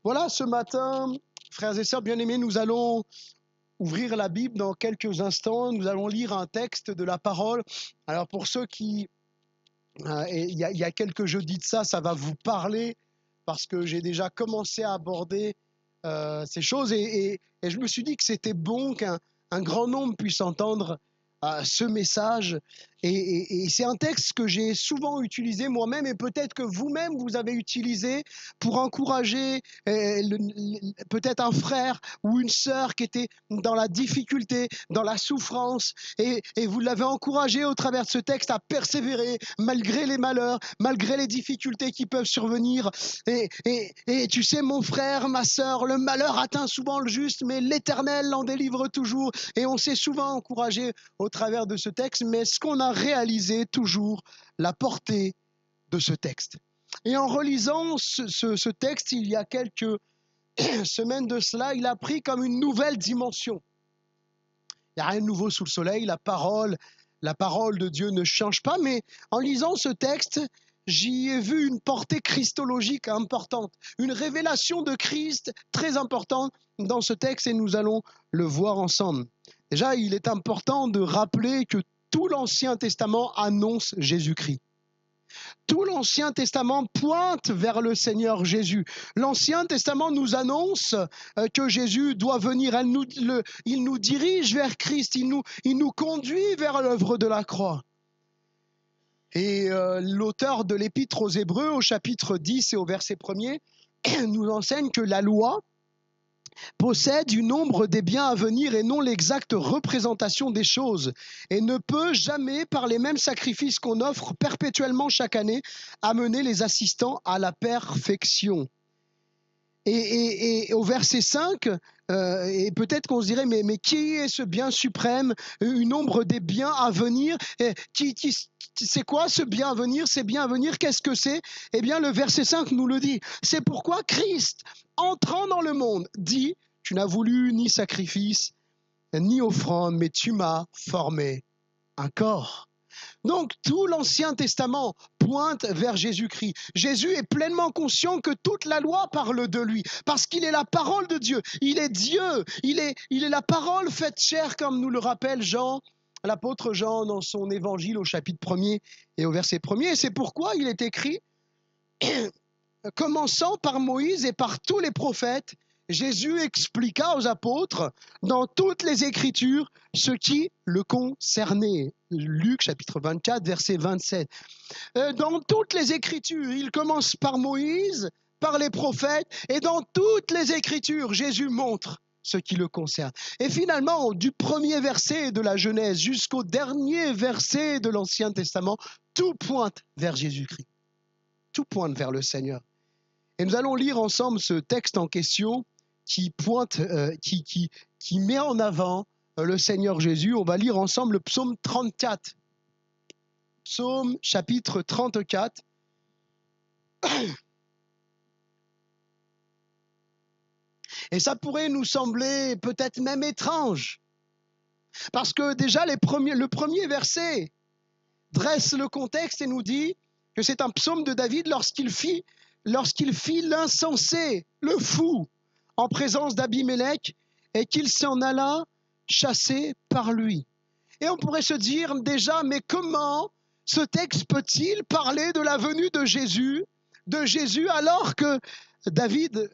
Voilà, ce matin, frères et sœurs bien-aimés, nous allons ouvrir la Bible dans quelques instants. Nous allons lire un texte de la parole. Alors pour ceux qui, il y a quelques jeudis de ça va vous parler parce que j'ai déjà commencé à aborder ces choses et je me suis dit que c'était bon qu'un grand nombre puisse entendre ce message. Et c'est un texte que j'ai souvent utilisé moi-même et peut-être que vous-même vous avez utilisé pour encourager peut-être un frère ou une sœur qui était dans la difficulté, dans la souffrance et vous l'avez encouragé au travers de ce texte à persévérer malgré les malheurs, malgré les difficultés qui peuvent survenir. Et tu sais, mon frère, ma sœur, le malheur atteint souvent le juste, mais l'Éternel l'en délivre toujours. Et on s'est souvent encouragé au travers de ce texte, mais est-ce qu'on a réalisé toujours la portée de ce texte? Et en relisant ce texte, il y a quelques semaines de cela, il a pris comme une nouvelle dimension. Il n'y a rien de nouveau sous le soleil, la parole de Dieu ne change pas, mais en lisant ce texte, j'y ai vu une portée christologique importante, une révélation de Christ très importante dans ce texte et nous allons le voir ensemble. Déjà, il est important de rappeler que tout l'Ancien Testament annonce Jésus-Christ. Tout l'Ancien Testament pointe vers le Seigneur Jésus. L'Ancien Testament nous annonce que Jésus doit venir. Il nous dirige vers Christ. Il nous conduit vers l'œuvre de la croix. Et l'auteur de l'Épître aux Hébreux, au chapitre 10 et au verset 1er, nous enseigne que la loi possède une ombre des biens à venir et non l'exacte représentation des choses, et ne peut jamais, par les mêmes sacrifices qu'on offre perpétuellement chaque année, amener les assistants à la perfection. Et au verset 5, et peut-être qu'on se dirait, mais qui est ce bien suprême, une ombre des biens à venir, c'est quoi ce bien à venir? Ces biens à venir, qu'est-ce que c'est? Eh bien, le verset 5 nous le dit. C'est pourquoi Christ, entrant dans le monde, dit, tu n'as voulu ni sacrifice, ni offrande, mais tu m'as formé un corps. Donc, tout l'Ancien Testament pointe vers Jésus-Christ. Jésus est pleinement conscient que toute la loi parle de lui, parce qu'il est la parole de Dieu. Il est Dieu, il est la parole faite chair, comme nous le rappelle Jean, l'apôtre Jean, dans son évangile au chapitre 1er et au verset 1er. Et c'est pourquoi il est écrit, commençant par Moïse et par tous les prophètes, Jésus expliqua aux apôtres dans toutes les Écritures ce qui le concernait. Luc chapitre 24, verset 27. Dans toutes les Écritures, il commence par Moïse, par les prophètes, et dans toutes les Écritures, Jésus montre ce qui le concerne. Et finalement, du premier verset de la Genèse jusqu'au dernier verset de l'Ancien Testament, tout pointe vers Jésus-Christ. Tout pointe vers le Seigneur. Et nous allons lire ensemble ce texte en question qui pointe, qui met en avant le Seigneur Jésus. On va lire ensemble le psaume 34. Psaume chapitre 34. Et ça pourrait nous sembler peut-être même étrange. Parce que déjà, le premier verset dresse le contexte et nous dit que c'est un psaume de David lorsqu'il fit l'insensé, le fou, en présence d'Abimélec, et qu'il s'en alla chassé par lui. Et on pourrait se dire déjà, mais comment ce texte peut-il parler de la venue de Jésus alors que David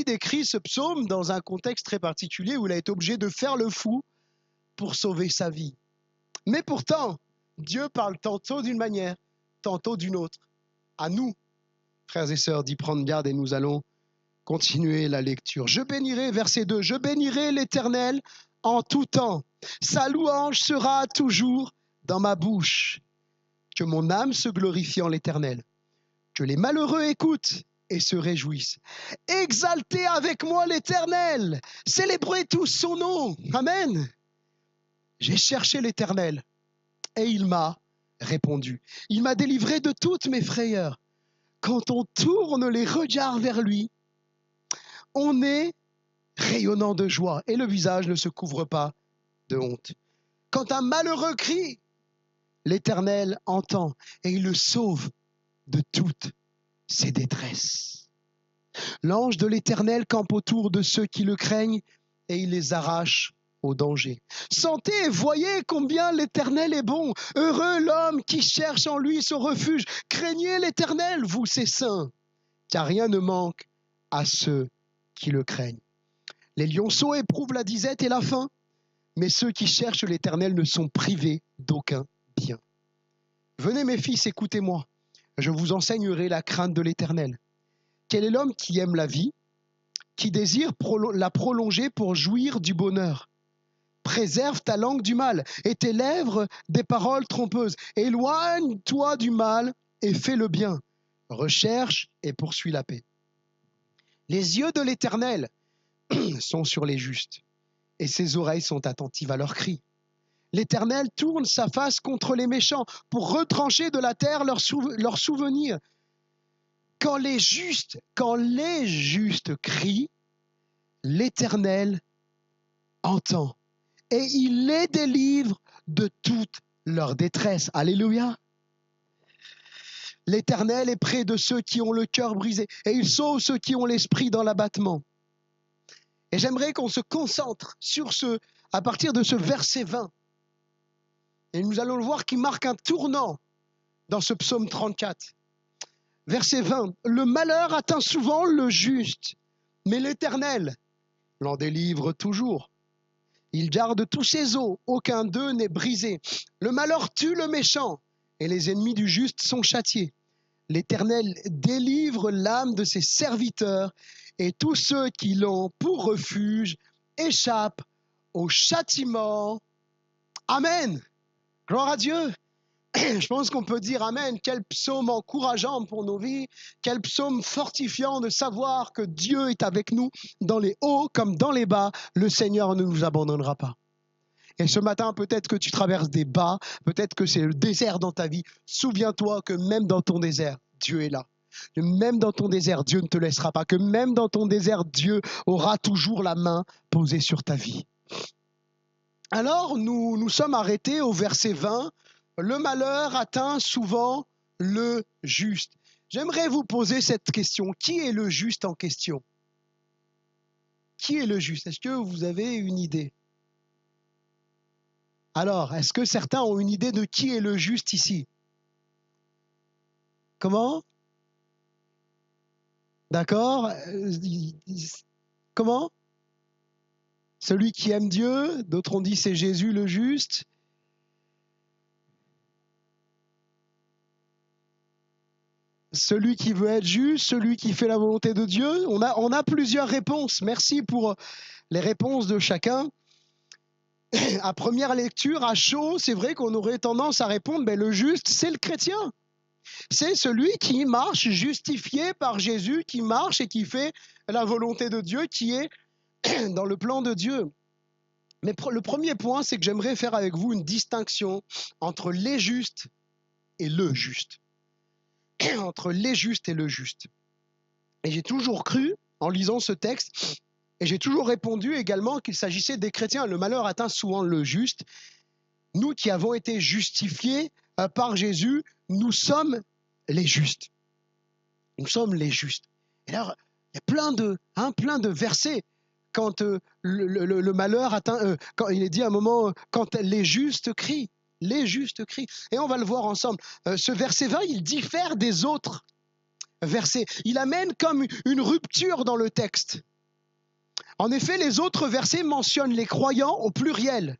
écrit ce psaume dans un contexte très particulier où il a été obligé de faire le fou pour sauver sa vie. Mais pourtant, Dieu parle tantôt d'une manière, tantôt d'une autre. À nous, frères et sœurs, d'y prendre garde et nous allons continuer la lecture. Je bénirai, verset 2, je bénirai l'Éternel en tout temps. Sa louange sera toujours dans ma bouche. Que mon âme se glorifie en l'Éternel. Que les malheureux écoutent et se réjouissent. Exaltez avec moi l'Éternel. Célébrez tous son nom. Amen. J'ai cherché l'Éternel et il m'a répondu. Il m'a délivré de toutes mes frayeurs. Quand on tourne les regards vers lui, on est rayonnant de joie et le visage ne se couvre pas de honte. Quand un malheureux crie, l'Éternel entend et il le sauve de toutes ses détresses. L'ange de l'Éternel campe autour de ceux qui le craignent et il les arrache au danger. Sentez et voyez combien l'Éternel est bon. Heureux l'homme qui cherche en lui son refuge. Craignez l'Éternel, vous ses saints, car rien ne manque à ceux qui le craignent. Les lionceaux éprouvent la disette et la faim, mais ceux qui cherchent l'Éternel ne sont privés d'aucun bien. Venez mes fils, écoutez-moi, je vous enseignerai la crainte de l'Éternel. Quel est l'homme qui aime la vie, qui désire la prolonger pour jouir du bonheur? Préserve ta langue du mal et tes lèvres des paroles trompeuses. Éloigne-toi du mal et fais le bien. Recherche et poursuis la paix. Les yeux de l'Éternel sont sur les justes et ses oreilles sont attentives à leurs cris. L'Éternel tourne sa face contre les méchants pour retrancher de la terre leurs souvenirs. Quand les justes crient, l'Éternel entend et il les délivre de toute leur détresse. Alléluia. L'Éternel est près de ceux qui ont le cœur brisé et il sauve ceux qui ont l'esprit dans l'abattement. Et j'aimerais qu'on se concentre sur à partir de ce verset 20. Et nous allons le voir qui marque un tournant dans ce psaume 34. Verset 20. Le malheur atteint souvent le juste, mais l'Éternel l'en délivre toujours. Il garde tous ses os, aucun d'eux n'est brisé. Le malheur tue le méchant, et les ennemis du juste sont châtiés. L'Éternel délivre l'âme de ses serviteurs, et tous ceux qui l'ont pour refuge échappent au châtiment. Amen. Gloire à Dieu. Je pense qu'on peut dire Amen. Quel psaume encourageant pour nos vies, quel psaume fortifiant de savoir que Dieu est avec nous dans les hauts comme dans les bas. Le Seigneur ne nous abandonnera pas. Et ce matin, peut-être que tu traverses des bas, peut-être que c'est le désert dans ta vie. Souviens-toi que même dans ton désert, Dieu est là. Que même dans ton désert, Dieu ne te laissera pas. Que même dans ton désert, Dieu aura toujours la main posée sur ta vie. Alors, nous sommes arrêtés au verset 20. Le malheur atteint souvent le juste. J'aimerais vous poser cette question. Qui est le juste en question? Qui est le juste? Est-ce que vous avez une idée? Alors, est-ce que certains ont une idée de qui est le juste ici? Comment? D'accord? Comment? Celui qui aime Dieu, d'autres ont dit c'est Jésus le juste. Celui qui veut être juste, celui qui fait la volonté de Dieu. On a plusieurs réponses. Merci pour les réponses de chacun. À première lecture, à chaud, c'est vrai qu'on aurait tendance à répondre, mais le juste, c'est le chrétien. C'est celui qui marche justifié par Jésus, qui marche et qui fait la volonté de Dieu, qui est dans le plan de Dieu. Mais le premier point, c'est que j'aimerais faire avec vous une distinction entre les justes et le juste. Entre les justes et le juste. Et j'ai toujours cru, en lisant ce texte, et j'ai toujours répondu également qu'il s'agissait des chrétiens. Le malheur atteint souvent le juste. Nous qui avons été justifiés par Jésus, nous sommes les justes. Nous sommes les justes. Et alors, il y a plein de versets quand le malheur atteint, quand il est dit à un moment, quand les justes crient. Les justes crient. Et on va le voir ensemble. Ce verset 20, il diffère des autres versets. Il amène comme une rupture dans le texte. En effet, les autres versets mentionnent les croyants au pluriel.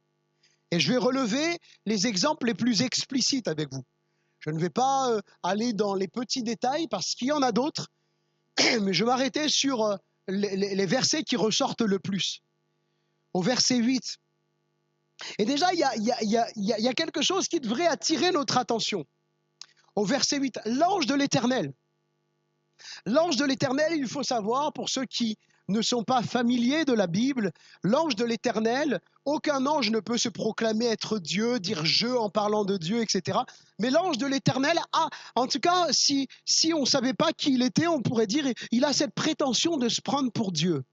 Et je vais relever les exemples les plus explicites avec vous. Je ne vais pas aller dans les petits détails parce qu'il y en a d'autres, mais je vais m'arrêter sur les versets qui ressortent le plus. Au verset 8. Et déjà, il y a quelque chose qui devrait attirer notre attention. Au verset 8, l'ange de l'Éternel. L'ange de l'Éternel, il faut savoir, pour ceux qui ne sont pas familiers de la Bible, l'ange de l'Éternel, aucun ange ne peut se proclamer être Dieu, dire je en parlant de Dieu, etc. Mais l'ange de l'Éternel a, en tout cas, si on ne savait pas qui il était, on pourrait dire il a cette prétention de se prendre pour Dieu.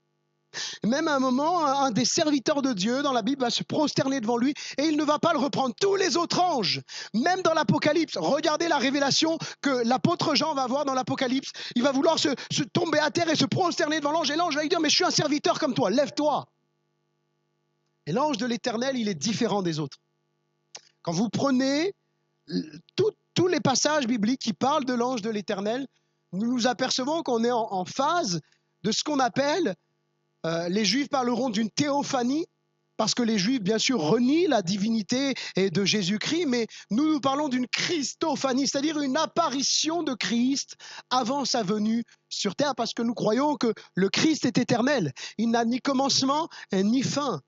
Même à un moment, un des serviteurs de Dieu dans la Bible va se prosterner devant lui et il ne va pas le reprendre. Tous les autres anges, même dans l'Apocalypse, regardez la révélation que l'apôtre Jean va voir dans l'Apocalypse. Il va vouloir se tomber à terre et se prosterner devant l'ange. Et l'ange va lui dire, mais je suis un serviteur comme toi, lève-toi. Et l'ange de l'Éternel, il est différent des autres. Quand vous prenez tous les passages bibliques qui parlent de l'ange de l'Éternel, nous nous apercevons qu'on est en phase de ce qu'on appelle, les Juifs parleront d'une théophanie, parce que les Juifs, bien sûr, renient la divinité de Jésus-Christ, mais nous parlons d'une christophanie, c'est-à-dire une apparition de Christ avant sa venue sur terre, parce que nous croyons que le Christ est éternel. Il n'a ni commencement ni fin.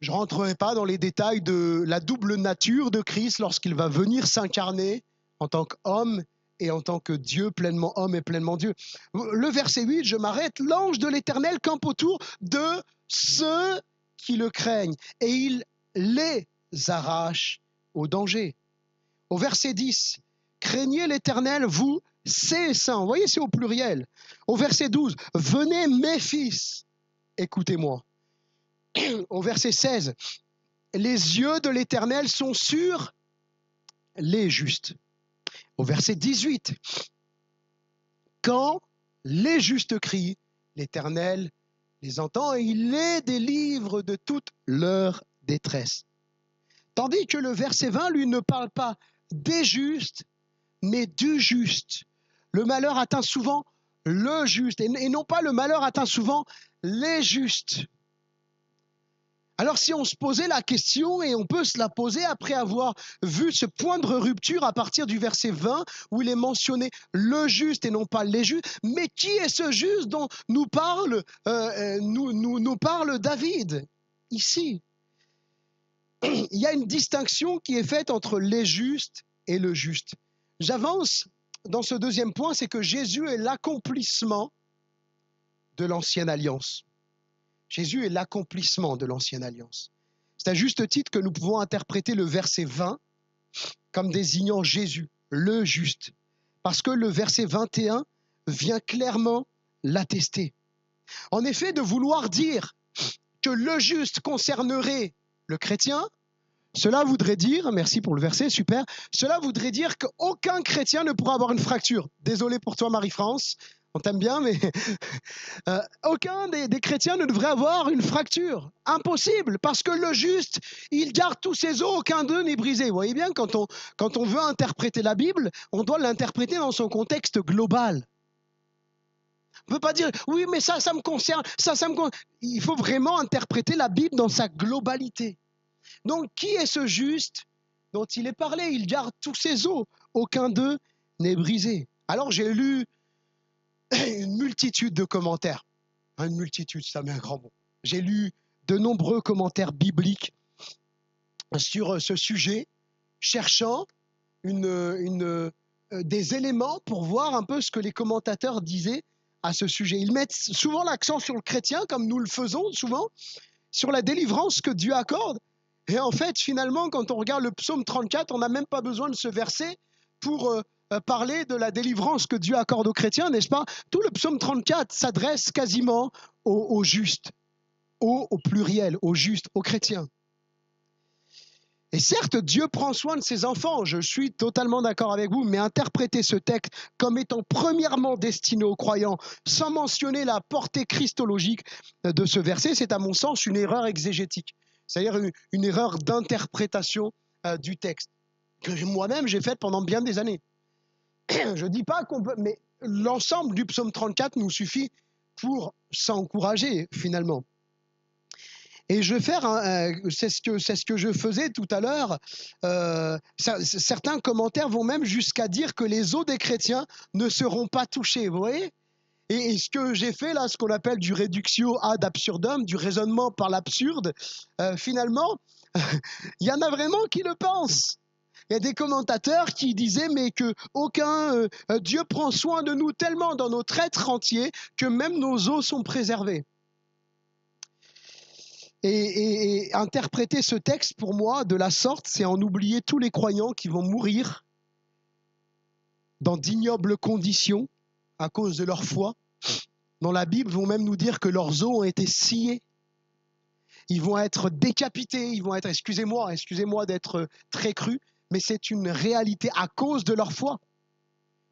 Je ne rentrerai pas dans les détails de la double nature de Christ lorsqu'il va venir s'incarner en tant qu'homme et en tant que Dieu, pleinement homme et pleinement Dieu. Le verset 8, je m'arrête, l'ange de l'Éternel campe autour de ceux qui le craignent et il les arrache au danger. Au verset 10, craignez l'Éternel, vous, ses saints. Vous voyez, c'est au pluriel. Au verset 12, venez mes fils, écoutez-moi. Au verset 16, les yeux de l'Éternel sont sur les justes. Au verset 18, quand les justes crient, l'Éternel les entend et il les délivre de toute leur détresse. Tandis que le verset 20, lui, ne parle pas des justes, mais du juste. Le malheur atteint souvent le juste, et non pas le malheur atteint souvent les justes. Alors si on se posait la question, et on peut se la poser après avoir vu ce point de rupture à partir du verset 20, où il est mentionné le juste et non pas les justes, mais qui est ce juste dont nous parle David ici? Il y a une distinction qui est faite entre les justes et le juste. J'avance dans ce deuxième point, c'est que Jésus est l'accomplissement de l'ancienne alliance. Jésus est l'accomplissement de l'ancienne alliance. C'est à juste titre que nous pouvons interpréter le verset 20 comme désignant Jésus, le juste, parce que le verset 21 vient clairement l'attester. En effet, de vouloir dire que le juste concernerait le chrétien, cela voudrait dire, merci pour le verset, super, cela voudrait dire qu'aucun chrétien ne pourra avoir une fracture. Désolé pour toi, Marie-France, on t'aime bien, mais aucun des chrétiens ne devrait avoir une fracture. Impossible, parce que le juste, il garde tous ses os, aucun d'eux n'est brisé. Vous voyez bien, quand on veut interpréter la Bible, on doit l'interpréter dans son contexte global. On ne peut pas dire, oui, mais ça me concerne, ça me concerne. Il faut vraiment interpréter la Bible dans sa globalité. Donc, qui est ce juste dont il est parlé? Il garde tous ses os, aucun d'eux n'est brisé. Alors, j'ai lu une multitude de commentaires. Une multitude, ça met un grand mot. J'ai lu de nombreux commentaires bibliques sur ce sujet, cherchant des éléments pour voir un peu ce que les commentateurs disaient à ce sujet. Ils mettent souvent l'accent sur le chrétien, comme nous le faisons souvent, sur la délivrance que Dieu accorde. Et en fait, finalement, quand on regarde le psaume 34, on n'a même pas besoin de ce verset pour parler de la délivrance que Dieu accorde aux chrétiens, n'est-ce pas? Tout le psaume 34 s'adresse quasiment aux justes, au pluriel, aux justes, aux chrétiens. Et certes, Dieu prend soin de ses enfants, je suis totalement d'accord avec vous, mais interpréter ce texte comme étant premièrement destiné aux croyants, sans mentionner la portée christologique de ce verset, c'est à mon sens une erreur exégétique, c'est-à-dire une erreur d'interprétation du texte, que moi-même j'ai faite pendant bien des années. Je ne dis pas qu'on peut, mais l'ensemble du psaume 34 nous suffit pour s'encourager finalement. Et je vais faire, c'est ce que je faisais tout à l'heure, certains commentaires vont même jusqu'à dire que les os des chrétiens ne seront pas touchés, vous voyez? Et ce que j'ai fait là, ce qu'on appelle du reductio ad absurdum, du raisonnement par l'absurde, finalement, il y en a vraiment qui le pensent. Il y a des commentateurs qui disaient mais que Dieu prend soin de nous tellement dans notre être entier que même nos os sont préservés. Et interpréter ce texte pour moi de la sorte, c'est en oublier tous les croyants qui vont mourir dans d'ignobles conditions à cause de leur foi, dans la Bible vont même nous dire que leurs os ont été sciés. Ils vont être décapités, ils vont être, excusez-moi d'être très cru, mais c'est une réalité à cause de leur foi.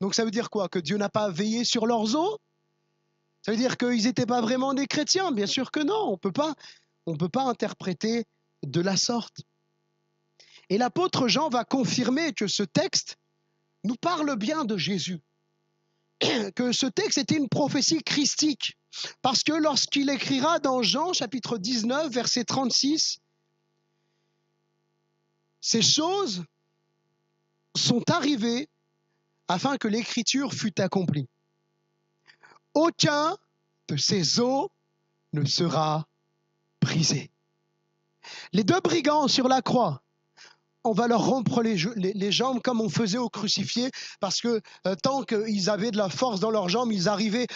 Donc ça veut dire quoi? Que Dieu n'a pas veillé sur leurs os? Ça veut dire qu'ils n'étaient pas vraiment des chrétiens? Bien sûr que non, on ne peut pas interpréter de la sorte. Et l'apôtre Jean va confirmer que ce texte nous parle bien de Jésus, que ce texte était une prophétie christique, parce que lorsqu'il écrira dans Jean chapitre 19, verset 36, ces choses sont arrivées afin que l'écriture fût accomplie. Aucun de ces os ne sera brisé. Les deux brigands sur la croix, on va leur rompre les jambes comme on faisait aux crucifiés, parce que tant qu'ils avaient de la force dans leurs jambes, ils arrivaient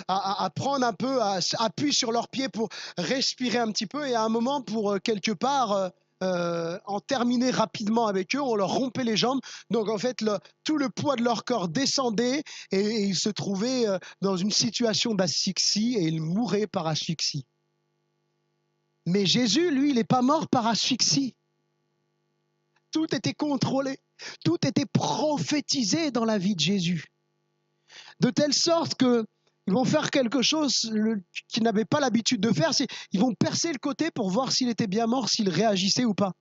à prendre un peu, à appuyer sur leurs pieds pour respirer un petit peu, et à un moment, pour quelque part en terminer rapidement avec eux, on leur rompait les jambes. Donc en fait, tout le poids de leur corps descendait, et ils se trouvaient dans une situation d'asphyxie, et ils mouraient par asphyxie. Mais Jésus, lui, il n'est pas mort par asphyxie. Tout était contrôlé, tout était prophétisé dans la vie de Jésus. De telle sorte qu'ils vont faire quelque chose qu'ils n'avaient pas l'habitude de faire, c'est ils vont percer le côté pour voir s'il était bien mort, s'il réagissait ou pas.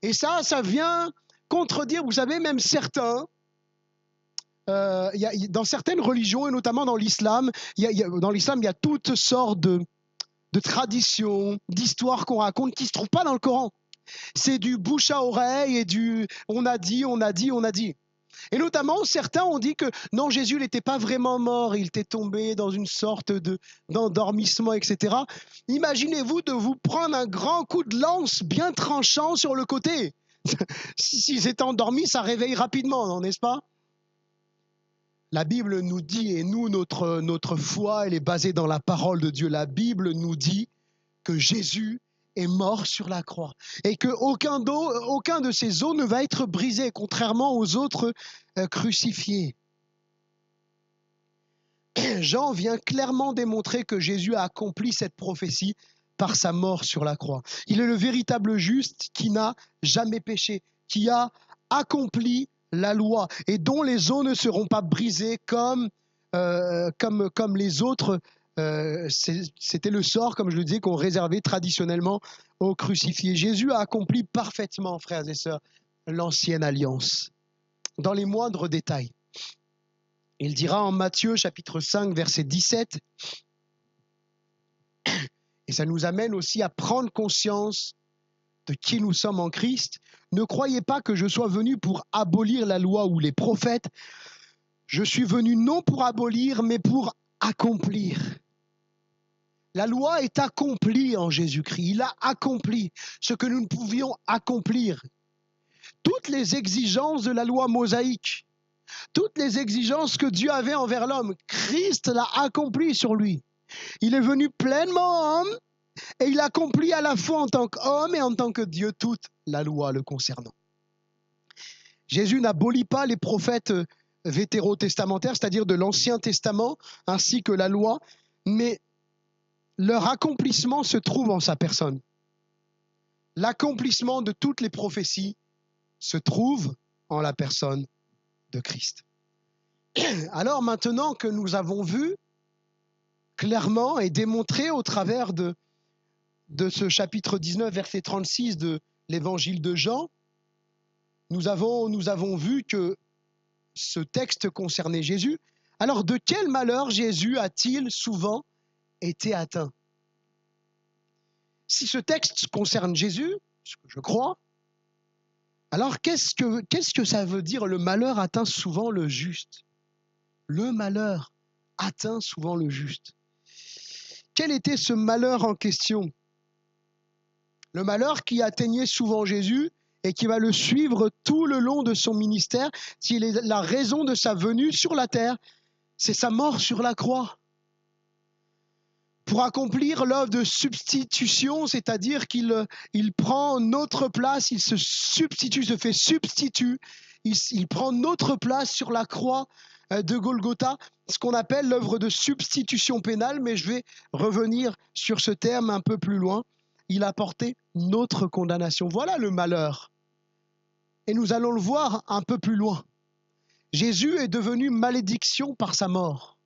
Et ça vient contredire, vous savez, même certains, dans certaines religions, et notamment dans l'islam, il y a toutes sortes de traditions, d'histoires qu'on raconte qui ne se trouvent pas dans le Coran. C'est du bouche à oreille et du on a dit. Et notamment, certains ont dit que non, Jésus n'était pas vraiment mort, il était tombé dans une sorte d'endormissement, etc. Imaginez-vous de vous prendre un grand coup de lance bien tranchant sur le côté. S'ils étaient endormis, ça réveille rapidement, non, n'est-ce pas? La Bible nous dit, et nous, notre foi, elle est basée dans la parole de Dieu. La Bible nous dit que Jésus est mort sur la croix et qu'aucun de ses os ne va être brisé, contrairement aux autres crucifiés. Jean vient clairement démontrer que Jésus a accompli cette prophétie par sa mort sur la croix. Il est le véritable juste qui n'a jamais péché, qui a accompli la loi et dont les os ne seront pas brisés comme les autres. C'était le sort, comme je le disais, qu'on réservait traditionnellement aux crucifiés. Jésus a accompli parfaitement, frères et sœurs, l'ancienne alliance, dans les moindres détails. Il dira en Matthieu chapitre 5, verset 17, et ça nous amène aussi à prendre conscience de qui nous sommes en Christ. Ne croyez pas que je sois venu pour abolir la loi ou les prophètes. Je suis venu non pour abolir, mais pour accomplir. La loi est accomplie en Jésus-Christ. Il a accompli ce que nous ne pouvions accomplir. Toutes les exigences de la loi mosaïque, toutes les exigences que Dieu avait envers l'homme, Christ l'a accompli sur lui. Il est venu pleinement homme et il accomplit à la fois en tant qu'homme et en tant que Dieu toute la loi le concernant. Jésus n'abolit pas les prophètes vétérotestamentaires, c'est-à-dire de l'Ancien Testament, ainsi que la loi, mais leur accomplissement se trouve en sa personne. L'accomplissement de toutes les prophéties se trouve en la personne de Christ. Alors maintenant que nous avons vu clairement et démontré au travers de ce chapitre 19, verset 36 de l'évangile de Jean, nous avons vu que ce texte concernait Jésus. Alors de quel malheur Jésus a-t-il souvent été atteint? Si ce texte concerne Jésus, ce que je crois, alors qu'est-ce que ça veut dire le malheur atteint souvent le juste? Le malheur atteint souvent le juste. Quel était ce malheur en question? Le malheur qui atteignait souvent Jésus et qui va le suivre tout le long de son ministère, qui est la raison de sa venue sur la terre, c'est sa mort sur la croix. pour accomplir l'œuvre de substitution, c'est-à-dire qu'il prend notre place, il se substitue, se fait substitut, il prend notre place sur la croix de Golgotha, ce qu'on appelle l'œuvre de substitution pénale, mais je vais revenir sur ce terme un peu plus loin. Il a porté notre condamnation. Voilà le malheur. Et nous allons le voir un peu plus loin. Jésus est devenu malédiction par sa mort.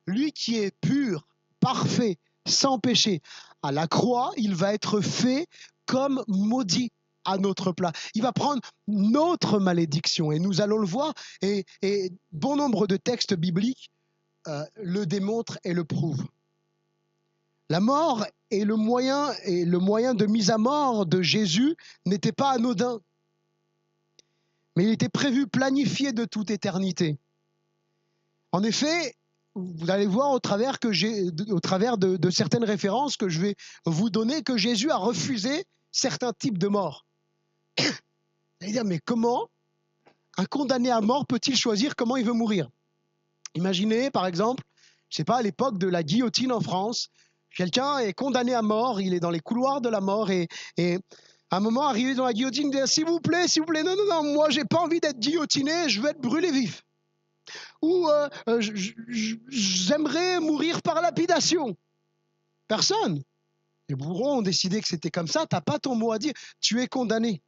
Lui qui est pur, parfait, sans péché, à la croix, il va être fait comme maudit à notre place. Il va prendre notre malédiction et nous allons le voir et bon nombre de textes bibliques le démontrent et le prouvent. La mort et le moyen de mise à mort de Jésus n'était pas anodin, mais il était prévu, planifié de toute éternité. En effet, vous allez voir au travers de certaines références que je vais vous donner que Jésus a refusé certains types de morts. Vous allez dire, mais comment un condamné à mort peut-il choisir comment il veut mourir? Imaginez, par exemple, je ne sais pas, à l'époque de la guillotine en France, quelqu'un est condamné à mort, il est dans les couloirs de la mort et à un moment, arrivé dans la guillotine, il dit « S'il vous plaît, non, moi, j'ai pas envie d'être guillotiné, je veux être brûlé vif. » Ou j'aimerais mourir par lapidation. Personne. Les bourreaux ont décidé que c'était comme ça, tu n'as pas ton mot à dire, tu es condamné.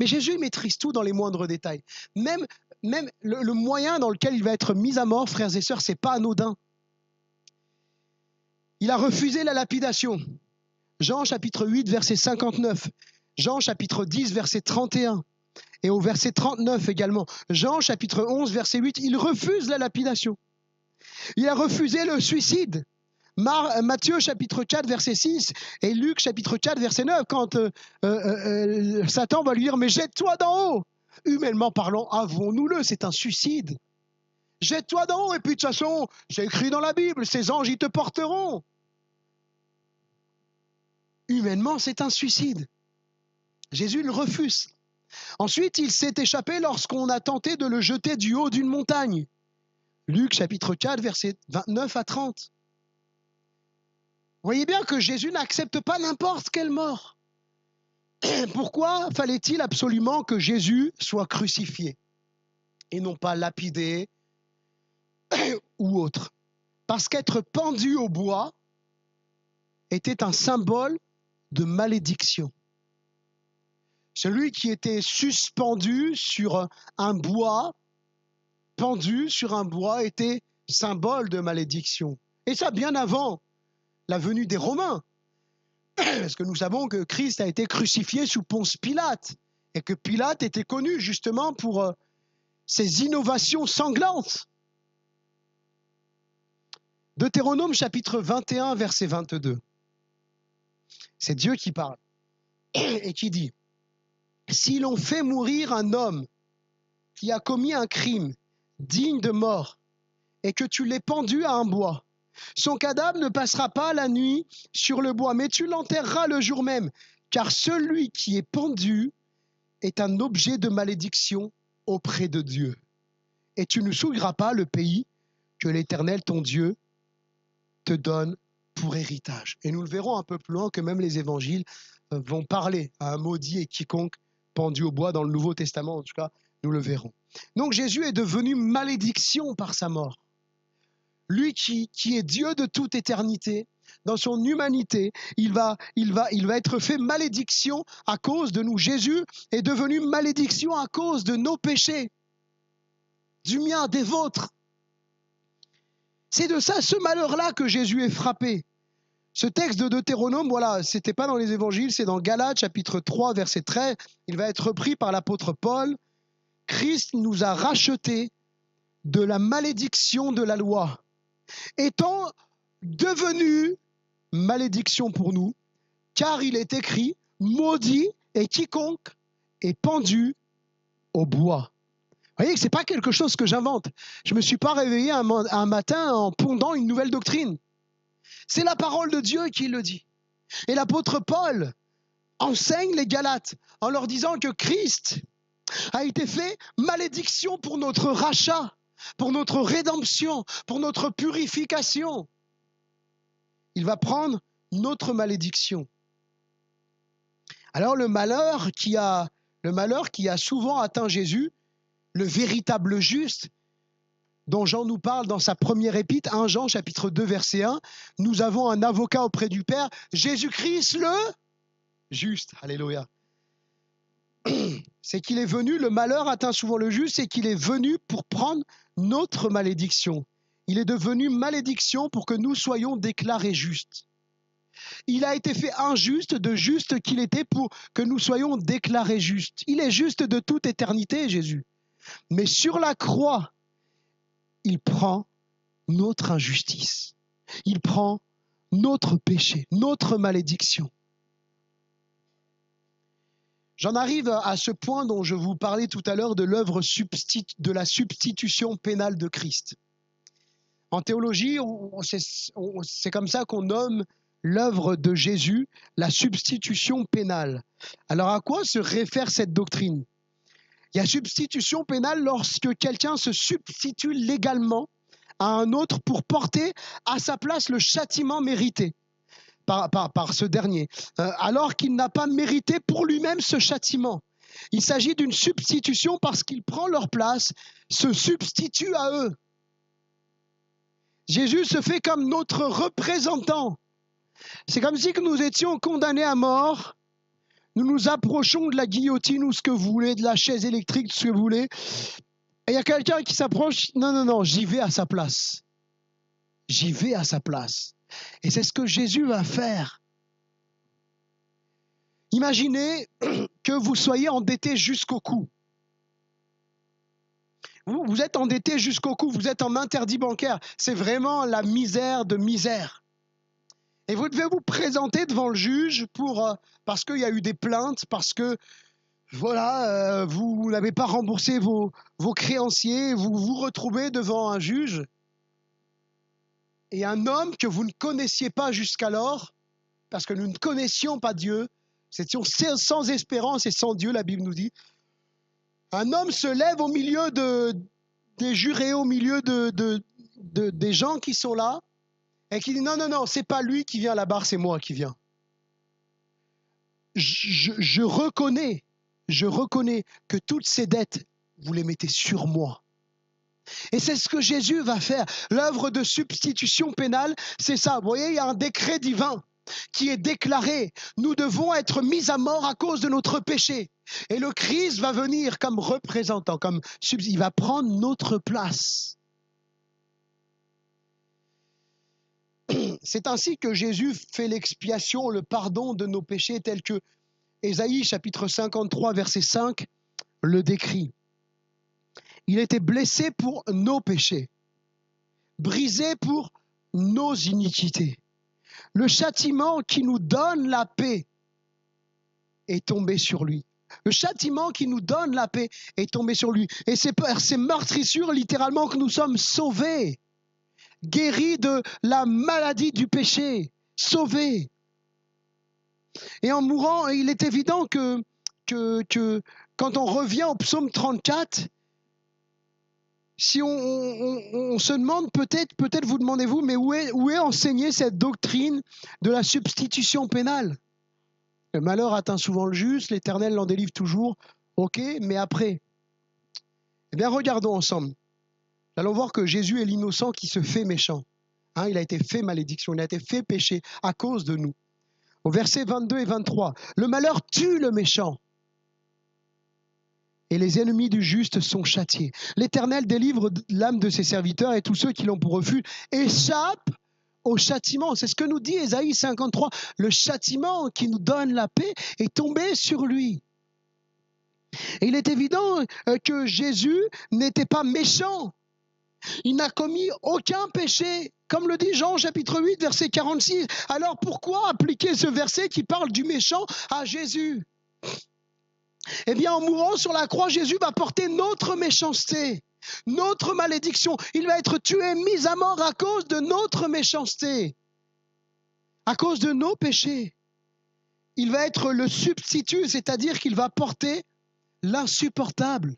Mais Jésus il maîtrise tout dans les moindres détails. Même le moyen dans lequel il va être mis à mort, frères et sœurs, c'est pas anodin. Il a refusé la lapidation. Jean chapitre 8, verset 59. Jean chapitre 10, verset 31. Et au verset 39 également. Jean chapitre 11, verset 8, il refuse la lapidation. Il a refusé le suicide. Matthieu chapitre 4, verset 6 et Luc chapitre 4, verset 9, quand Satan va lui dire « Mais jette-toi d'en haut !» Humainement parlant, avouons-nous-le, c'est un suicide. Jette-toi d'en haut et puis de toute façon, c'est écrit dans la Bible, ces anges, ils te porteront. Humainement, c'est un suicide. Jésus le refuse. Ensuite, il s'est échappé lorsqu'on a tenté de le jeter du haut d'une montagne. Luc chapitre 4, versets 29 à 30. Vous voyez bien que Jésus n'accepte pas n'importe quelle mort. Pourquoi fallait-il absolument que Jésus soit crucifié et non pas lapidé ou autre? Parce qu'être pendu au bois était un symbole de malédiction. Celui qui était suspendu sur un bois, pendu sur un bois, était symbole de malédiction. Et ça bien avant la venue des Romains. Parce que nous savons que Christ a été crucifié sous Ponce Pilate et que Pilate était connu justement pour ses innovations sanglantes. Deutéronome chapitre 21, verset 22. C'est Dieu qui parle et qui dit « Si l'on fait mourir un homme qui a commis un crime digne de mort et que tu l'aies pendu à un bois, son cadavre ne passera pas la nuit sur le bois, mais tu l'enterreras le jour même, car celui qui est pendu est un objet de malédiction auprès de Dieu. Et tu ne souilleras pas le pays que l'Éternel, ton Dieu, te donne pour héritage. » Et nous le verrons un peu plus loin que même les évangiles vont parler à un maudit et quiconque pendu au bois dans le Nouveau Testament, en tout cas, nous le verrons. Donc Jésus est devenu malédiction par sa mort. Lui qui est Dieu de toute éternité, dans son humanité, il va être fait malédiction à cause de nous. Jésus est devenu malédiction à cause de nos péchés, du mien, des vôtres. C'est de ça, ce malheur-là, que Jésus est frappé. Ce texte de Deutéronome, voilà, c'était pas dans les évangiles, c'est dans Galates, chapitre 3, verset 13. Il va être repris par l'apôtre Paul. Christ nous a rachetés de la malédiction de la loi, étant devenu malédiction pour nous, car il est écrit, maudit est quiconque est pendu au bois. Vous voyez que ce n'est pas quelque chose que j'invente. Je ne me suis pas réveillé un matin en pondant une nouvelle doctrine. C'est la parole de Dieu qui le dit. Et l'apôtre Paul enseigne les Galates en leur disant que Christ a été fait malédiction pour notre rachat, pour notre rédemption, pour notre purification. Il va prendre notre malédiction. Alors le malheur qui a souvent atteint Jésus, le véritable juste, dont Jean nous parle dans sa première épître, 1 Jean chapitre 2 verset 1, nous avons un avocat auprès du Père, Jésus-Christ le juste. Alléluia. C'est qu'il est venu, le malheur atteint souvent le juste, c'est qu'il est venu pour prendre notre malédiction. Il est devenu malédiction pour que nous soyons déclarés justes. Il a été fait injuste, de juste qu'il était pour que nous soyons déclarés justes. Il est juste de toute éternité, Jésus. Mais sur la croix, il prend notre injustice. Il prend notre péché, notre malédiction. J'en arrive à ce point dont je vous parlais tout à l'heure de l'œuvre de la substitution pénale de Christ. En théologie, c'est comme ça qu'on nomme l'œuvre de Jésus, la substitution pénale. Alors à quoi se réfère cette doctrine? Il y a substitution pénale lorsque quelqu'un se substitue légalement à un autre pour porter à sa place le châtiment mérité par ce dernier, alors qu'il n'a pas mérité pour lui-même ce châtiment. Il s'agit d'une substitution parce qu'il prend leur place, se substitue à eux. Jésus se fait comme notre représentant. C'est comme si nous étions condamnés à mort. Nous nous approchons de la guillotine ou ce que vous voulez, de la chaise électrique, ce que vous voulez. Et il y a quelqu'un qui s'approche. Non, j'y vais à sa place. J'y vais à sa place. Et c'est ce que Jésus va faire. Imaginez que vous soyez endetté jusqu'au cou. Vous êtes endetté jusqu'au cou, vous êtes en interdit bancaire. C'est vraiment la misère de misère. Et vous devez vous présenter devant le juge parce qu'il y a eu des plaintes, parce que voilà, vous n'avez pas remboursé vos créanciers, vous vous retrouvez devant un juge. Et un homme que vous ne connaissiez pas jusqu'alors, parce que nous ne connaissions pas Dieu, nous étions sans espérance et sans Dieu, la Bible nous dit. Un homme se lève au milieu des jurés, au milieu des gens qui sont là, et qui dit non, c'est pas lui qui vient à la barre, c'est moi qui viens. Je reconnais que toutes ces dettes, vous les mettez sur moi. Et c'est ce que Jésus va faire. L'œuvre de substitution pénale, c'est ça. Vous voyez, il y a un décret divin qui est déclaré. Nous devons être mis à mort à cause de notre péché. Et le Christ va venir comme représentant, il va prendre notre place. C'est ainsi que Jésus fait l'expiation, le pardon de nos péchés, tel que Ésaïe chapitre 53 verset 5 le décrit. Il était blessé pour nos péchés, brisé pour nos iniquités. Le châtiment qui nous donne la paix est tombé sur lui. Le châtiment qui nous donne la paix est tombé sur lui. Et c'est par ces meurtrissures, littéralement, que nous sommes sauvés, guéris de la maladie du péché, sauvés. Et en mourant, il est évident que quand on revient au psaume 34, si on se demande peut-être vous demandez-vous, mais où est enseignée cette doctrine de la substitution pénale? Le malheur atteint souvent le juste, l'Éternel l'en délivre toujours. Ok, mais après? Eh bien, regardons ensemble. Allons voir que Jésus est l'innocent qui se fait méchant. Il a été fait malédiction, il a été fait péché à cause de nous. Au verset 22 et 23, le malheur tue le méchant. Et les ennemis du juste sont châtiés. L'Éternel délivre l'âme de ses serviteurs et tous ceux qui l'ont pour refuge échappent au châtiment. C'est ce que nous dit Ésaïe 53. Le châtiment qui nous donne la paix est tombé sur lui. Et il est évident que Jésus n'était pas méchant. Il n'a commis aucun péché. Comme le dit Jean chapitre 8 verset 46. Alors pourquoi appliquer ce verset qui parle du méchant à Jésus ? Eh bien, en mourant sur la croix, Jésus va porter notre méchanceté, notre malédiction. Il va être tué, mis à mort à cause de notre méchanceté, à cause de nos péchés. Il va être le substitut, c'est-à-dire qu'il va porter l'insupportable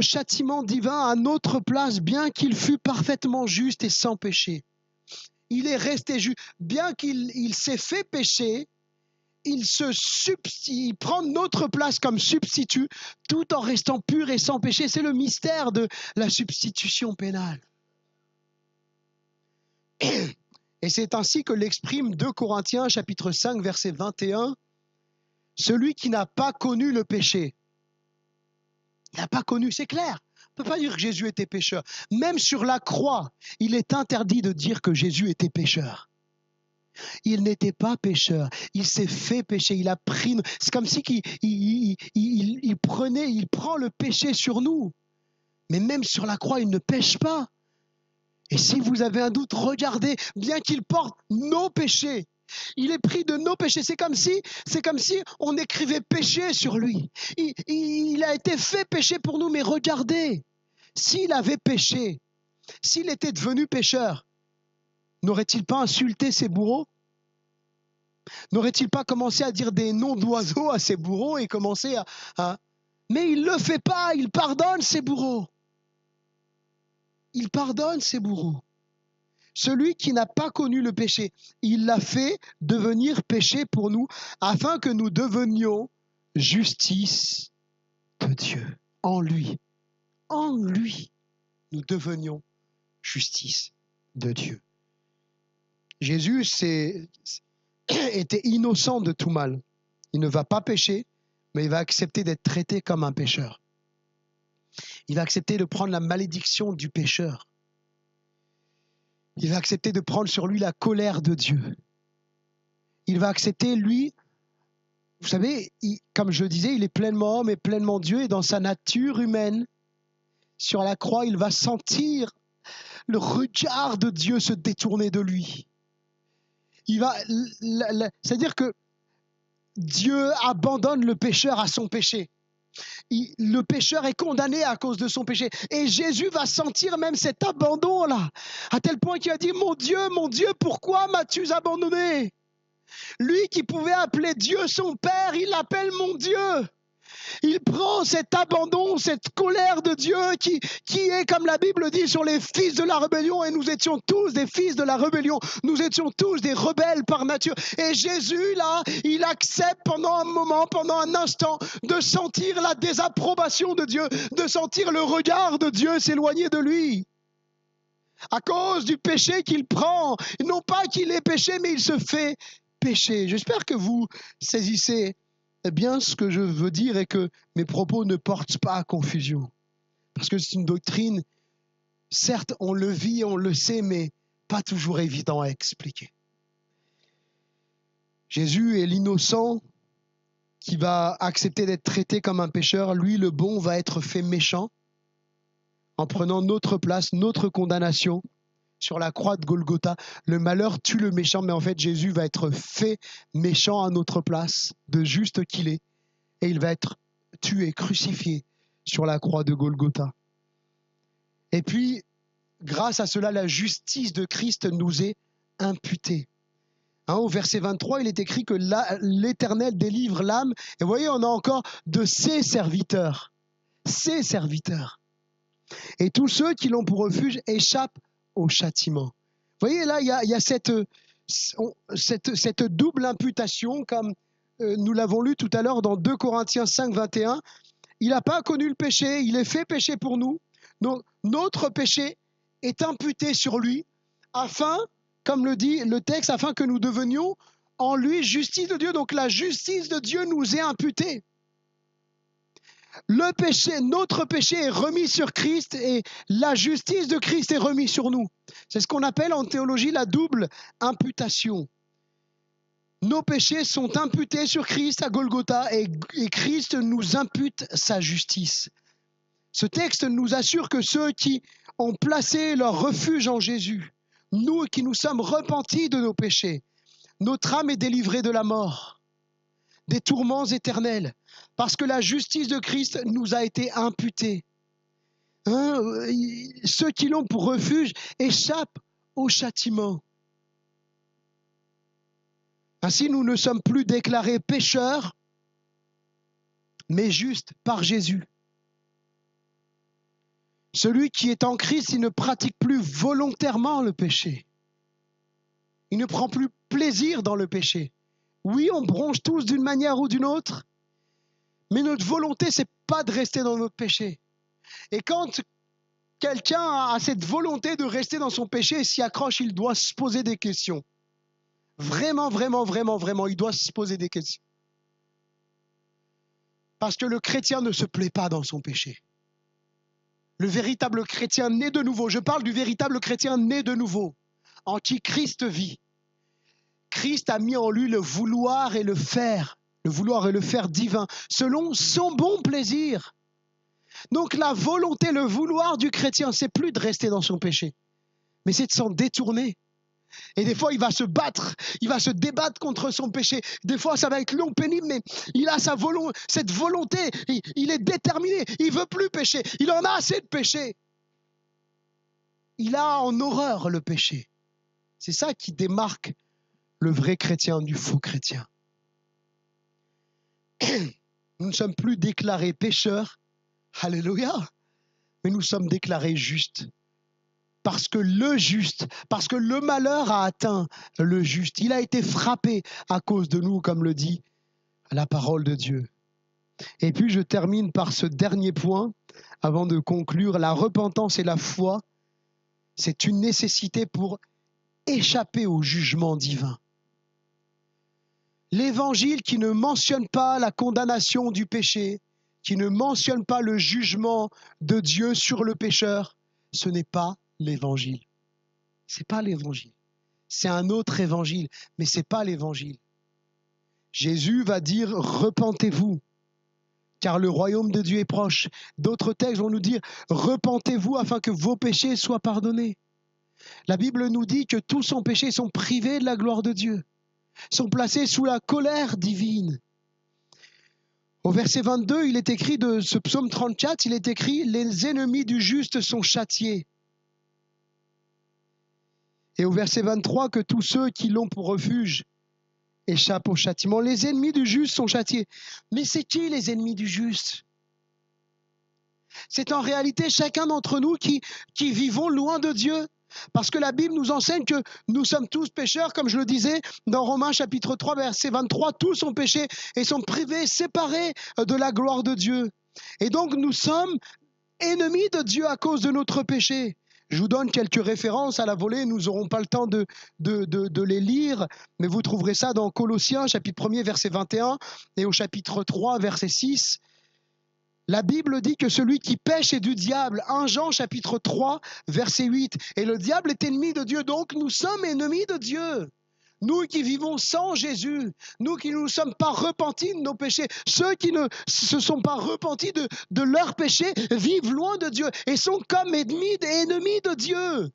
châtiment divin à notre place, bien qu'il fût parfaitement juste et sans péché. il est resté juste. Bien qu'il s'est fait pécher, il prend notre place comme substitut, tout en restant pur et sans péché. C'est le mystère de la substitution pénale. Et c'est ainsi que l'exprime 2 Corinthiens chapitre 5 verset 21. Celui qui n'a pas connu le péché, il n'a pas connu, c'est clair. On ne peut pas dire que Jésus était pécheur. Même sur la croix, il est interdit de dire que Jésus était pécheur. Il n'était pas pécheur. Il s'est fait pécher. Il a pris. C'est comme si il prend le péché sur nous. Mais même sur la croix, il ne pêche pas. Et si vous avez un doute, regardez, bien qu'il porte nos péchés, il est pris de nos péchés. C'est comme si on écrivait péché sur lui. Il a été fait péché pour nous, mais regardez, s'il avait péché, s'il était devenu pécheur, n'aurait-il pas insulté ses bourreaux? N'aurait-il pas commencé à dire des noms d'oiseaux à ses bourreaux et commencé à... Mais il ne le fait pas, il pardonne ses bourreaux. Il pardonne ses bourreaux. Celui qui n'a pas connu le péché, il l'a fait devenir péché pour nous, afin que nous devenions justice de Dieu. En lui, nous devenions justice de Dieu. Jésus était innocent de tout mal. Il ne va pas pécher, mais il va accepter d'être traité comme un pécheur. Il va accepter de prendre la malédiction du pécheur. Il va accepter de prendre sur lui la colère de Dieu. Il va accepter, lui, vous savez, comme je le disais, il est pleinement homme et pleinement Dieu, et dans sa nature humaine, sur la croix, il va sentir le regard de Dieu se détourner de lui. C'est-à-dire que Dieu abandonne le pécheur à son péché. Le pécheur est condamné à cause de son péché. Et Jésus va sentir même cet abandon-là, à tel point qu'il a dit, mon Dieu, pourquoi m'as-tu abandonné? Lui qui pouvait appeler Dieu son Père, il l'appelle mon Dieu. Il prend cet abandon, cette colère de Dieu qui est, comme la Bible dit, sur les fils de la rébellion. Et nous étions tous des fils de la rébellion. Nous étions tous des rebelles par nature. Et Jésus, là, il accepte pendant un moment, pendant un instant, de sentir la désapprobation de Dieu, de sentir le regard de Dieu s'éloigner de lui. À cause du péché qu'il prend. Non pas qu'il ait péché, mais il se fait pécher. J'espère que vous saisissez bien ce que je veux dire et que mes propos ne portent pas à confusion. Parce que c'est une doctrine, certes, on le vit, on le sait, mais pas toujours évident à expliquer. Jésus est l'innocent qui va accepter d'être traité comme un pécheur. Lui, le bon, va être fait méchant en prenant notre place, notre condamnation. Sur la croix de Golgotha, le malheur tue le méchant, mais en fait Jésus va être fait méchant à notre place, de juste qu'il est, et il va être tué, crucifié sur la croix de Golgotha. Et puis, grâce à cela, la justice de Christ nous est imputée. Au verset 23, il est écrit que l'Éternel délivre l'âme, et vous voyez, on a encore de ses serviteurs, et tous ceux qui l'ont pour refuge échappent au châtiment. Vous voyez, là, il y a cette double imputation, comme nous l'avons lu tout à l'heure dans 2 Corinthiens 5, 21. Il n'a pas connu le péché, il est fait péché pour nous. Donc, notre péché est imputé sur lui, afin, comme le dit le texte, afin que nous devenions en lui justice de Dieu. Donc la justice de Dieu nous est imputée. Le péché, notre péché est remis sur Christ et la justice de Christ est remise sur nous. C'est ce qu'on appelle en théologie la double imputation. Nos péchés sont imputés sur Christ à Golgotha et Christ nous impute sa justice. Ce texte nous assure que ceux qui ont placé leur refuge en Jésus, nous qui nous sommes repentis de nos péchés, notre âme est délivrée de la mort, des tourments éternels, parce que la justice de Christ nous a été imputée. Ceux qui l'ont pour refuge échappent au châtiment. Ainsi, nous ne sommes plus déclarés pécheurs, mais justes par Jésus. Celui qui est en Christ, il ne pratique plus volontairement le péché. Il ne prend plus plaisir dans le péché. Oui, on bronche tous d'une manière ou d'une autre, mais notre volonté, c'est pas de rester dans notre péché. Et quand quelqu'un a cette volonté de rester dans son péché et s'y accroche, il doit se poser des questions. Vraiment, vraiment, vraiment, vraiment, il doit se poser des questions. Parce que le chrétien ne se plaît pas dans son péché. Le véritable chrétien né de nouveau, je parle du véritable chrétien né de nouveau, en qui Christ vit. Christ a mis en lui le vouloir et le faire divin, selon son bon plaisir. Donc la volonté, le vouloir du chrétien, c'est plus de rester dans son péché, mais c'est de s'en détourner. Et des fois, il va se battre, il va se débattre contre son péché. Des fois, ça va être long, pénible, mais il a cette volonté, il est déterminé, il veut plus pécher, il en a assez de péché. Il a en horreur le péché. C'est ça qui démarque le vrai chrétien du faux chrétien. Nous ne sommes plus déclarés pécheurs, alléluia, mais nous sommes déclarés justes. Parce que le malheur a atteint le juste. Il a été frappé à cause de nous, comme le dit la parole de Dieu. Et puis je termine par ce dernier point, avant de conclure. La repentance et la foi, c'est une nécessité pour échapper au jugement divin. L'évangile qui ne mentionne pas la condamnation du péché, qui ne mentionne pas le jugement de Dieu sur le pécheur, ce n'est pas l'évangile. C'est pas l'évangile. C'est un autre évangile, mais c'est pas l'évangile. Jésus va dire repentez-vous, car le royaume de Dieu est proche. D'autres textes vont nous dire repentez-vous afin que vos péchés soient pardonnés. La Bible nous dit que tous son péchés sont privés de la gloire de Dieu, sont placés sous la colère divine. Au verset 22, il est écrit de ce psaume 34, il est écrit « Les ennemis du juste sont châtiés ». Et au verset 23, que tous ceux qui l'ont pour refuge échappent au châtiment. Les ennemis du juste sont châtiés. Mais c'est qui les ennemis du juste? C'est en réalité chacun d'entre nous qui vivons loin de Dieu. Parce que la Bible nous enseigne que nous sommes tous pécheurs, comme je le disais dans Romains chapitre 3, verset 23, tous ont péché et sont privés, séparés de la gloire de Dieu. Et donc nous sommes ennemis de Dieu à cause de notre péché. Je vous donne quelques références à la volée, nous n'aurons pas le temps de les lire, mais vous trouverez ça dans Colossiens, chapitre 1er, verset 21, et au chapitre 3, verset 6. La Bible dit que celui qui pêche est du diable. 1 Jean, chapitre 3, verset 8. Et le diable est ennemi de Dieu, donc nous sommes ennemis de Dieu. Nous qui vivons sans Jésus, nous qui ne nous sommes pas repentis de nos péchés, ceux qui ne se sont pas repentis de leurs péchés vivent loin de Dieu et sont comme ennemis de Dieu.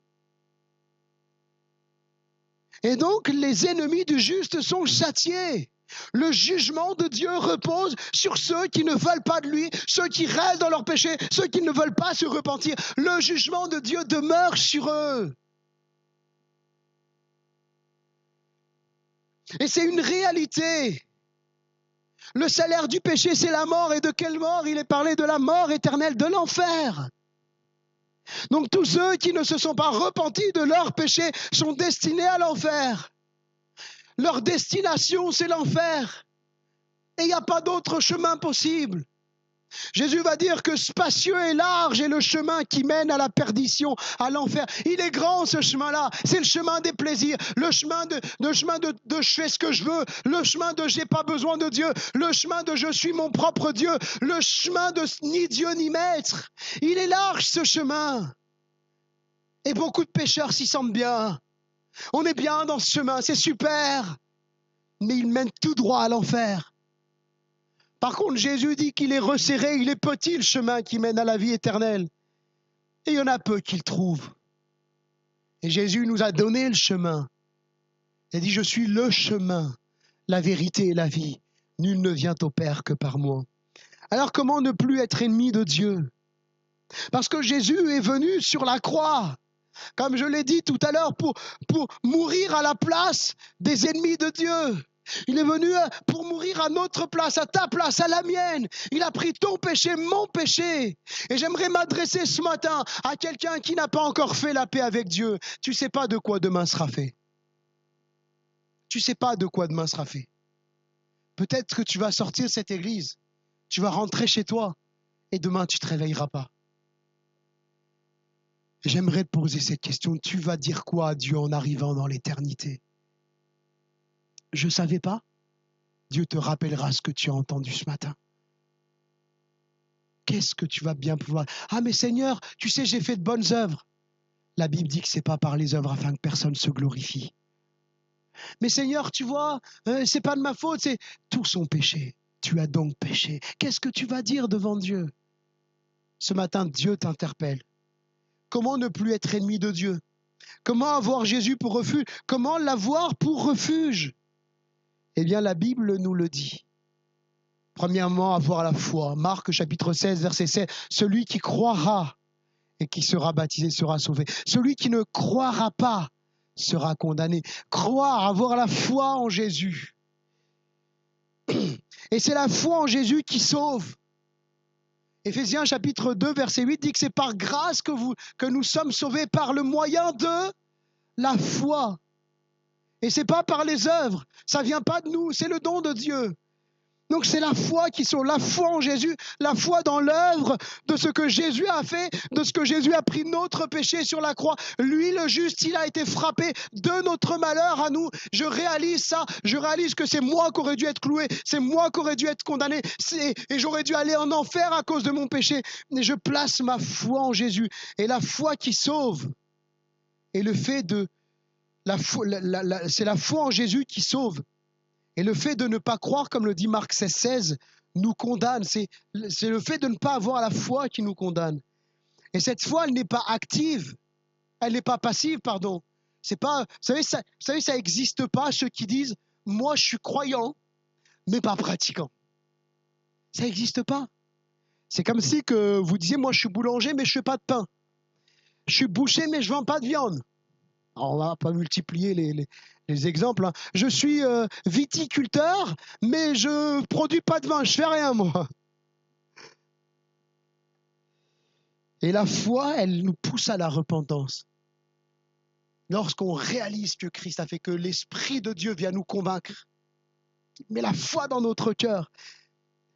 Et donc les ennemis du juste sont châtiés. Le jugement de Dieu repose sur ceux qui ne veulent pas de lui, ceux qui restent dans leurs péchés, ceux qui ne veulent pas se repentir. Le jugement de Dieu demeure sur eux. Et c'est une réalité. Le salaire du péché, c'est la mort. Et de quelle mort? Il est parlé de la mort éternelle, de l'enfer. Donc tous ceux qui ne se sont pas repentis de leur péché sont destinés à l'enfer. Leur destination, c'est l'enfer. Et il n'y a pas d'autre chemin possible. Jésus va dire que spacieux et large est le chemin qui mène à la perdition, à l'enfer. Il est grand ce chemin-là. C'est le chemin des plaisirs, le chemin de je fais ce que je veux, le chemin de j'ai pas besoin de Dieu, le chemin de je suis mon propre Dieu, le chemin de ni Dieu ni maître. Il est large ce chemin. Et beaucoup de pécheurs s'y sentent bien. On est bien dans ce chemin, c'est super. Mais il mène tout droit à l'enfer. Par contre, Jésus dit qu'il est resserré, il est petit le chemin qui mène à la vie éternelle. Et il y en a peu qui le trouvent. Et Jésus nous a donné le chemin. Il a dit, je suis le chemin, la vérité et la vie. Nul ne vient au Père que par moi. Alors comment ne plus être ennemi de Dieu? Parce que Jésus est venu sur la croix, comme je l'ai dit tout à l'heure, pour mourir à la place des ennemis de Dieu. Il est venu pour mourir à notre place, à ta place, à la mienne. Il a pris ton péché, mon péché. Et j'aimerais m'adresser ce matin à quelqu'un qui n'a pas encore fait la paix avec Dieu. Tu ne sais pas de quoi demain sera fait. tu ne sais pas de quoi demain sera fait. Peut-être que tu vas sortir de cette église, tu vas rentrer chez toi et demain tu ne te réveilleras pas. J'aimerais te poser cette question. Tu vas dire quoi à Dieu en arrivant dans l'éternité? Je ne savais pas. Dieu te rappellera ce que tu as entendu ce matin. Qu'est-ce que tu vas bien pouvoir... Ah mais Seigneur, tu sais, j'ai fait de bonnes œuvres. La Bible dit que ce n'est pas par les œuvres afin que personne se glorifie. Mais Seigneur, tu vois, c'est pas de ma faute, c'est tous sont péchés. Tu as donc péché. Qu'est-ce que tu vas dire devant Dieu? Ce matin, Dieu t'interpelle. Comment ne plus être ennemi de Dieu? Comment avoir Jésus pour refuge? Comment l'avoir pour refuge? Eh bien, la Bible nous le dit. Premièrement, avoir la foi. Marc chapitre 16, verset 7. Celui qui croira et qui sera baptisé sera sauvé. Celui qui ne croira pas sera condamné. Croire, avoir la foi en Jésus. Et c'est la foi en Jésus qui sauve. Éphésiens chapitre 2, verset 8 dit que c'est par grâce que nous sommes sauvés par le moyen de la foi. Et ce n'est pas par les œuvres, ça ne vient pas de nous, c'est le don de Dieu. Donc c'est la foi qui sauve, la foi en Jésus, la foi dans l'œuvre de ce que Jésus a fait, de ce que Jésus a pris notre péché sur la croix. Lui, le juste, il a été frappé de notre malheur à nous. Je réalise ça, je réalise que c'est moi qui aurais dû être cloué, c'est moi qui aurais dû être condamné, et j'aurais dû aller en enfer à cause de mon péché. Et je place ma foi en Jésus. Et la foi qui sauve, et le fait de... c'est la foi en Jésus qui sauve. Et le fait de ne pas croire, comme le dit Marc 16, nous condamne. C'est le fait de ne pas avoir la foi qui nous condamne. Et cette foi, elle n'est pas active, elle n'est pas passive, pardon. C'est pas, vous savez, ça n'existe pas, ceux qui disent « moi, je suis croyant, mais pas pratiquant ». Ça n'existe pas. C'est comme si que vous disiez « moi, je suis boulanger, mais je ne fais pas de pain. Je suis boucher, mais je ne vends pas de viande. » Alors, on ne va pas multiplier les exemples. Hein. Je suis viticulteur, mais je ne produis pas de vin, je ne fais rien, moi. Et la foi, elle nous pousse à la repentance. Lorsqu'on réalise que Christ a fait, que l'Esprit de Dieu vient nous convaincre, mais la foi dans notre cœur,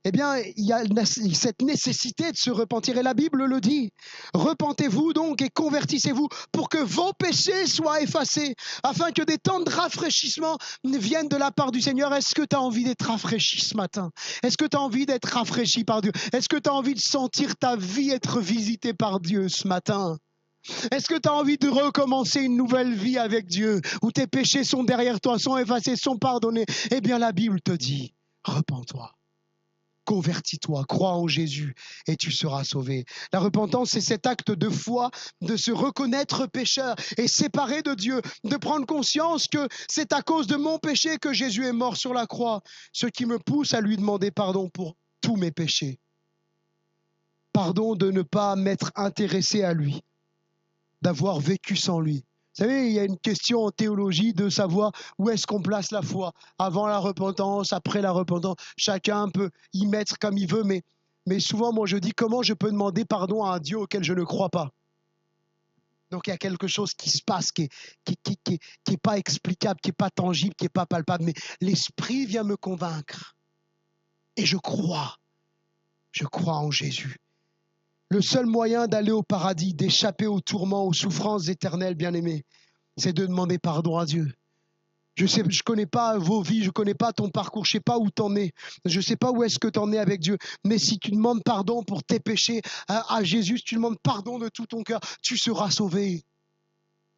eh bien, il y a cette nécessité de se repentir. Et la Bible le dit. Repentez-vous donc et convertissez-vous pour que vos péchés soient effacés, afin que des temps de rafraîchissement viennent de la part du Seigneur. Est-ce que tu as envie d'être rafraîchi ce matin? Est-ce que tu as envie d'être rafraîchi par Dieu? Est-ce que tu as envie de sentir ta vie être visitée par Dieu ce matin? Est-ce que tu as envie de recommencer une nouvelle vie avec Dieu, où tes péchés sont derrière toi, sont effacés, sont pardonnés? Eh bien, la Bible te dit, repens-toi. Convertis-toi, crois en Jésus et tu seras sauvé. La repentance, c'est cet acte de foi, de se reconnaître pécheur et séparé de Dieu, de prendre conscience que c'est à cause de mon péché que Jésus est mort sur la croix, ce qui me pousse à lui demander pardon pour tous mes péchés. Pardon de ne pas m'être intéressé à lui, d'avoir vécu sans lui. Vous savez, il y a une question en théologie de savoir où est-ce qu'on place la foi. Avant la repentance, après la repentance, chacun peut y mettre comme il veut, mais souvent, moi, je dis comment je peux demander pardon à un Dieu auquel je ne crois pas. Donc, il y a quelque chose qui se passe, qui est pas explicable, qui n'est pas tangible, qui n'est pas palpable, mais l'Esprit vient me convaincre. Et je crois en Jésus. Le seul moyen d'aller au paradis, d'échapper aux tourments, aux souffrances éternelles, bien-aimés, c'est de demander pardon à Dieu. Je ne connais pas vos vies, je ne connais pas ton parcours, je ne sais pas où tu en es, je ne sais pas où est-ce que tu en es avec Dieu, mais si tu demandes pardon pour tes péchés à Jésus, si tu demandes pardon de tout ton cœur, tu seras sauvé.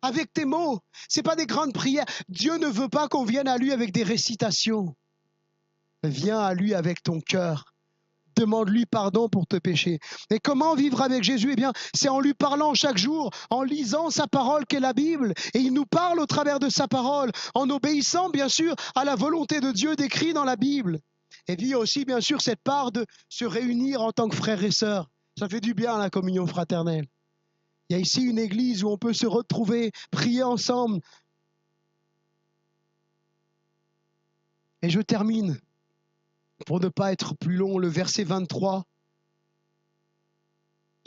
Avec tes mots, ce n'est pas des grandes prières. Dieu ne veut pas qu'on vienne à lui avec des récitations. Viens à lui avec ton cœur. Demande-lui pardon pour tes péchés. Et comment vivre avec Jésus? Eh bien, c'est en lui parlant chaque jour, en lisant sa parole qu'est la Bible. Et il nous parle au travers de sa parole, en obéissant bien sûr à la volonté de Dieu décrite dans la Bible. Et puis il y a aussi bien sûr cette part de se réunir en tant que frères et sœurs. Ça fait du bien la communion fraternelle. Il y a ici une église où on peut se retrouver, prier ensemble. Et je termine. Pour ne pas être plus long, le verset 23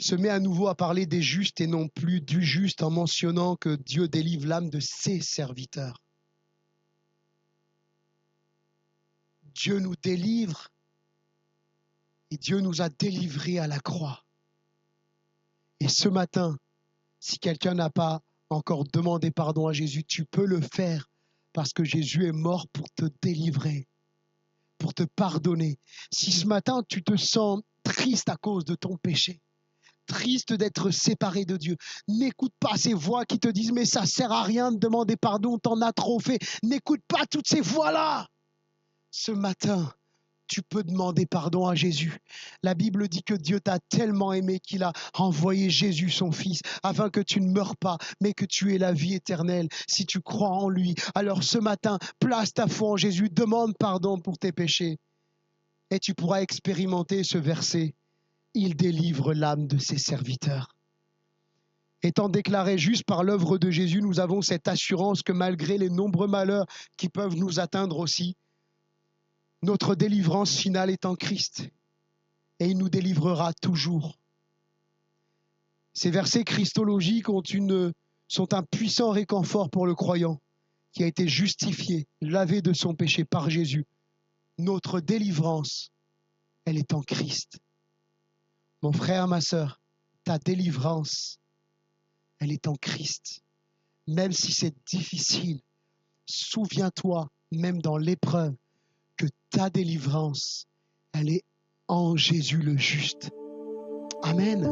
se met à nouveau à parler des justes et non plus du juste en mentionnant que Dieu délivre l'âme de ses serviteurs. Dieu nous délivre et Dieu nous a délivrés à la croix. Et ce matin, si quelqu'un n'a pas encore demandé pardon à Jésus, tu peux le faire parce que Jésus est mort pour te délivrer, pour te pardonner. Si ce matin, tu te sens triste à cause de ton péché, triste d'être séparé de Dieu, n'écoute pas ces voix qui te disent « mais ça sert à rien de demander pardon, t'en as trop fait ». N'écoute pas toutes ces voix-là. Ce matin, tu peux demander pardon à Jésus. La Bible dit que Dieu t'a tellement aimé qu'il a envoyé Jésus, son Fils, afin que tu ne meurs pas, mais que tu aies la vie éternelle. Si tu crois en lui, alors ce matin, place ta foi en Jésus, demande pardon pour tes péchés. Et tu pourras expérimenter ce verset. Il délivre l'âme de ses serviteurs. Étant déclarés justes par l'œuvre de Jésus, nous avons cette assurance que malgré les nombreux malheurs qui peuvent nous atteindre aussi, notre délivrance finale est en Christ et il nous délivrera toujours. Ces versets christologiques sont un puissant réconfort pour le croyant qui a été justifié, lavé de son péché par Jésus. Notre délivrance, elle est en Christ. Mon frère, ma sœur, ta délivrance, elle est en Christ. Même si c'est difficile, souviens-toi, même dans l'épreuve, que ta délivrance, elle est en Jésus le juste. Amen.